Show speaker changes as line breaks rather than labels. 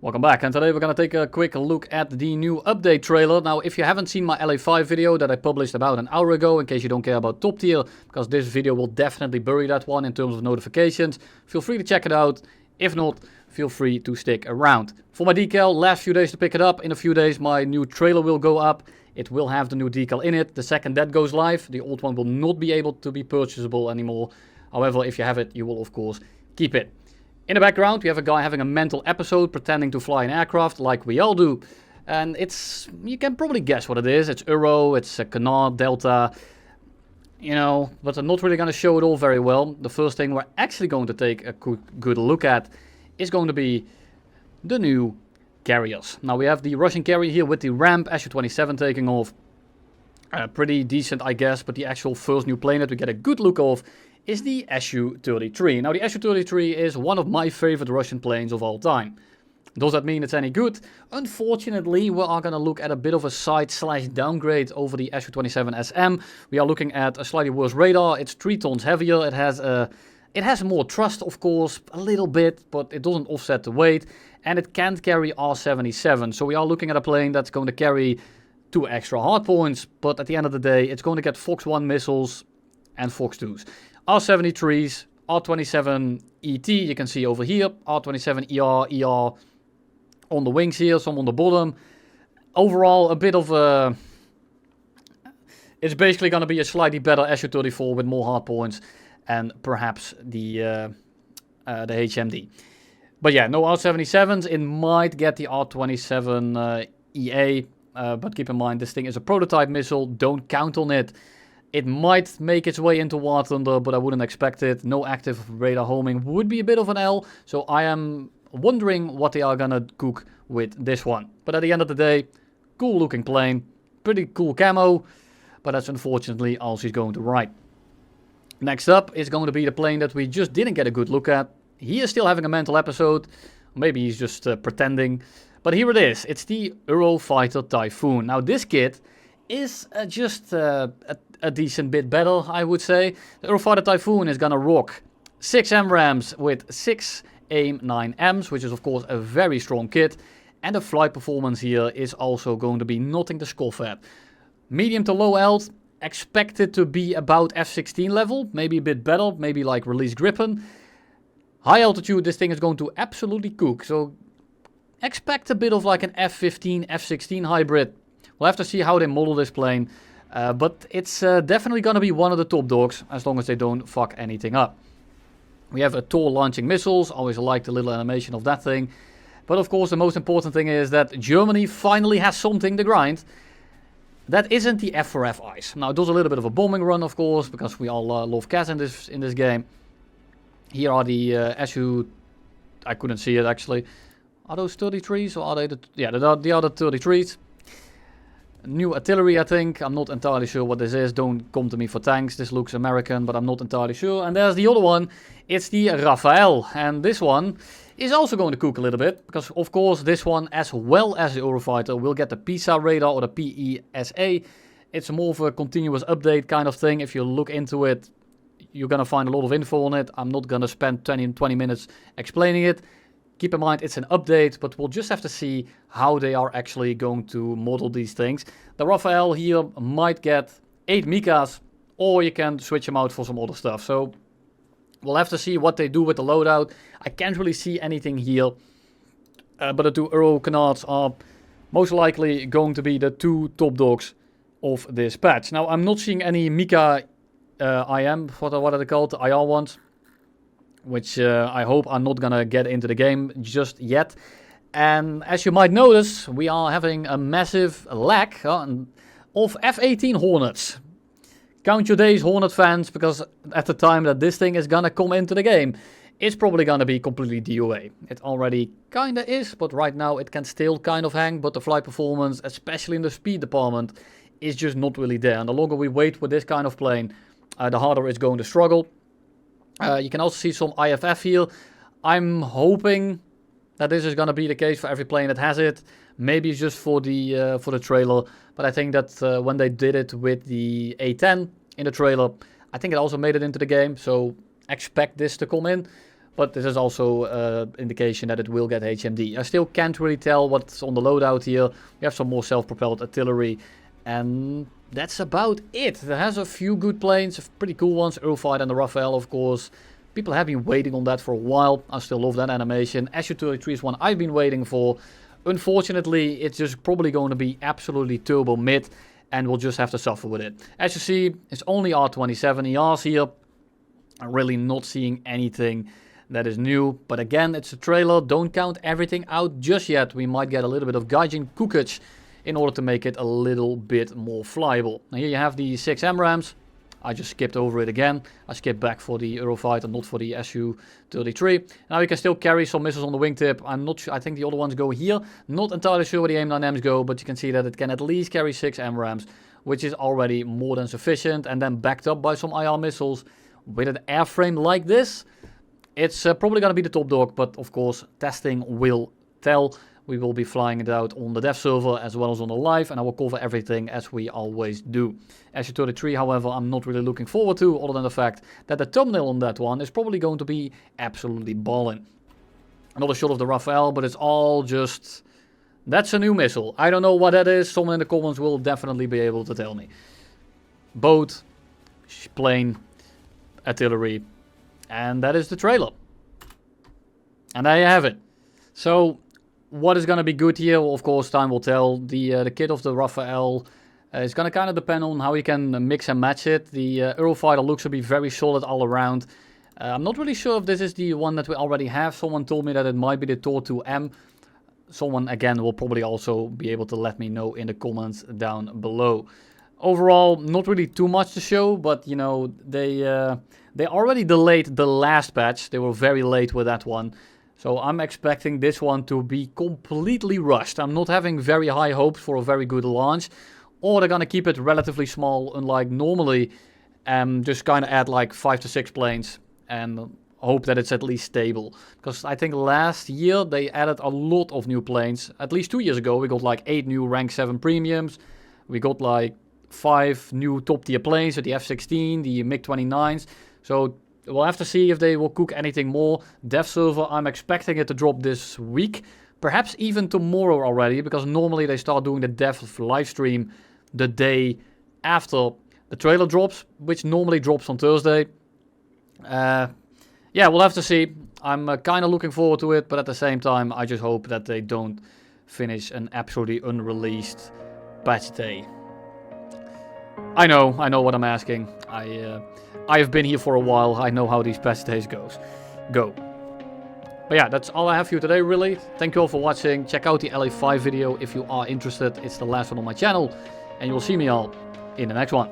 Welcome back, and today we're going to take a quick look at the new update trailer. Now, if you haven't seen my LA5 video that I published about an hour ago, in case you don't care about top tier, because this video will definitely bury that one in terms of notifications, feel free to check it out. If not, feel free to stick around. For my decal, last few days to pick it up. In a few days, my new trailer will go up. It will have the new decal in it. The second that goes live, the old one will not be able to be purchasable anymore. However, if you have it, you will of course keep it. In the background, we have a guy having a mental episode pretending to fly an aircraft like we all do. And you can probably guess what it is. It's Euro, it's a Canard, Delta, you know, but I'm not really going to show it all very well. The first thing we're actually going to take a good look at is going to be the new carriers. Now we have the Russian carrier here with the ramp, Su-27 taking off. Pretty decent, I guess, but the actual first new plane that we get a good look of is the Su-33. Now the Su-33 is one of my favorite Russian planes of all time. Does that mean it's any good? Unfortunately, we are going to look at a bit of a side/downgrade over the Su-27SM. We are looking at a slightly worse radar. It's 3 tons heavier. It has more thrust, of course, a little bit, but it doesn't offset the weight. And it can't carry R-77. So we are looking at a plane that's going to carry 2 extra hardpoints. But at the end of the day, it's going to get Fox 1 missiles and Fox 2s. R-73s, R-27ET, you can see over here, R-27EA ER on the wings here, some on the bottom. Overall, a bit of a... It's basically going to be a slightly better Su-34 with more hardpoints and perhaps the HMD. But yeah, no R-77s. It might get the R-27EA, but keep in mind this thing is a prototype missile. Don't count on it. It might make its way into War Thunder, but I wouldn't expect it. No active radar homing would be a bit of an L. So I am wondering what they are gonna cook with this one. But at the end of the day, cool looking plane. Pretty cool camo. But that's unfortunately all she's going to write. Next up is going to be the plane that we just didn't get a good look at. He is still having a mental episode. Maybe he's just pretending. But here it is. It's the Eurofighter Typhoon. Now this kit is just a decent bit better, I would say. The Eurofighter Typhoon is gonna rock 6 MRAMs with 6 AIM-9Ms, which is of course a very strong kit. And the flight performance here is also going to be nothing to scoff at. Medium to low alt, expected to be about F-16 level, maybe a bit better, maybe like Release Gripen. High altitude, this thing is going to absolutely cook, so expect a bit of like an F-15, F-16 hybrid. We'll have to see how they model this plane, but it's definitely going to be one of the top dogs, as long as they don't fuck anything up. We have a Tor launching missiles, always like the little animation of that thing. But of course the most important thing is that Germany finally has something to grind. That isn't the F4F ice. Now it does a little bit of a bombing run, of course, because we all love cats in this game. Here are the I couldn't see it actually. Are those 33s or are they the other 33s? New artillery, I think. I'm not entirely sure what this is. Don't come to me for tanks. This looks American, but I'm not entirely sure. And there's the other one. It's the Rafale. And this one is also going to cook a little bit. Because, of course, this one, as well as the Eurofighter, will get the PISA radar or the PESA. It's more of a continuous update kind of thing. If you look into it, you're going to find a lot of info on it. I'm not going to spend 20 minutes explaining it. Keep in mind, it's an update, but we'll just have to see how they are actually going to model these things. The Rafale here might get 8 Mikas, or you can switch them out for some other stuff. So we'll have to see what they do with the loadout. I can't really see anything here, but the 2 Euro Canards are most likely going to be the 2 top dogs of this patch. Now, I'm not seeing any Mika IM, what are they called, the IR ones, which I hope are not gonna get into the game just yet. And as you might notice, we are having a massive lack of F-18 Hornets. Count your days, Hornet fans, because at the time that this thing is gonna come into the game, it's probably gonna be completely DOA. It already kinda is, but right now it can still kind of hang, but the flight performance, especially in the speed department, is just not really there. And the longer we wait with this kind of plane, the harder it's going to struggle. You can also see some IFF here. I'm hoping that this is going to be the case for every plane that has it. Maybe it's just for the trailer. But I think that when they did it with the A10 in the trailer, I think it also made it into the game. So expect this to come in. But this is also indication that it will get HMD. I still can't really tell what's on the loadout here. We have some more self-propelled artillery. And that's about it. It has a few good planes, pretty cool ones. Eurofighter and the Rafale, of course. People have been waiting on that for a while. I still love that animation. Su-33 is one I've been waiting for. Unfortunately, it's just probably going to be absolutely turbo mid. And we'll just have to suffer with it. As you see, it's only R-27EAs here. I'm really not seeing anything that is new. But again, it's a trailer. Don't count everything out just yet. We might get a little bit of Gaijin cookage in order to make it a little bit more flyable. Now here you have the 6 MRAMs. I just skipped over it again. I skipped back for the Eurofighter, not for the Su-33. Now you can still carry some missiles on the wingtip. I'm not sure, I think the other ones go here. Not entirely sure where the AIM-9Ms go, but you can see that it can at least carry 6 MRAMs, which is already more than sufficient. And then backed up by some IR missiles. With an airframe like this, it's probably going to be the top dog, but of course testing will tell. We will be flying it out on the dev server as well as on the live, and I will cover everything as we always do. Su-33, however, I'm not really looking forward to, other than the fact that the thumbnail on that one is probably going to be absolutely ballin'. Another shot of the Rafale, but it's all just... That's a new missile. I don't know what that is. Someone in the comments will definitely be able to tell me. Boat, plane, artillery, and that is the trailer. And there you have it. So... what is going to be good here? Well, of course, time will tell. The kit of the Rafale is going to kind of depend on how you can mix and match it. The Eurofighter looks to be very solid all around. I'm not really sure if this is the one that we already have. Someone told me that it might be the Tor 2M. Someone, again, will probably also be able to let me know in the comments down below. Overall, not really too much to show, but, you know, they already delayed the last patch. They were very late with that one. So I'm expecting this one to be completely rushed. I'm not having very high hopes for a very good launch. Or they're going to keep it relatively small, unlike normally. Just kind of add like 5 to 6 planes and hope that it's at least stable. Because I think last year they added a lot of new planes. At least 2 years ago we got like 8 new rank 7 premiums. We got like 5 new top tier planes with the F-16, the MiG-29s. So... we'll have to see if they will cook anything more. Dev server, I'm expecting it to drop this week. Perhaps even tomorrow already, because normally they start doing the dev live stream the day after the trailer drops, which normally drops on Thursday. Yeah, we'll have to see. I'm kind of looking forward to it, but at the same time, I just hope that they don't finish an absolutely unreleased patch day. I know what I'm asking. I have been here for a while. I know how these patch days go. But yeah, that's all I have for you today, really. Thank you all for watching. Check out the LA5 video if you are interested. It's the last one on my channel. And you'll see me all in the next one.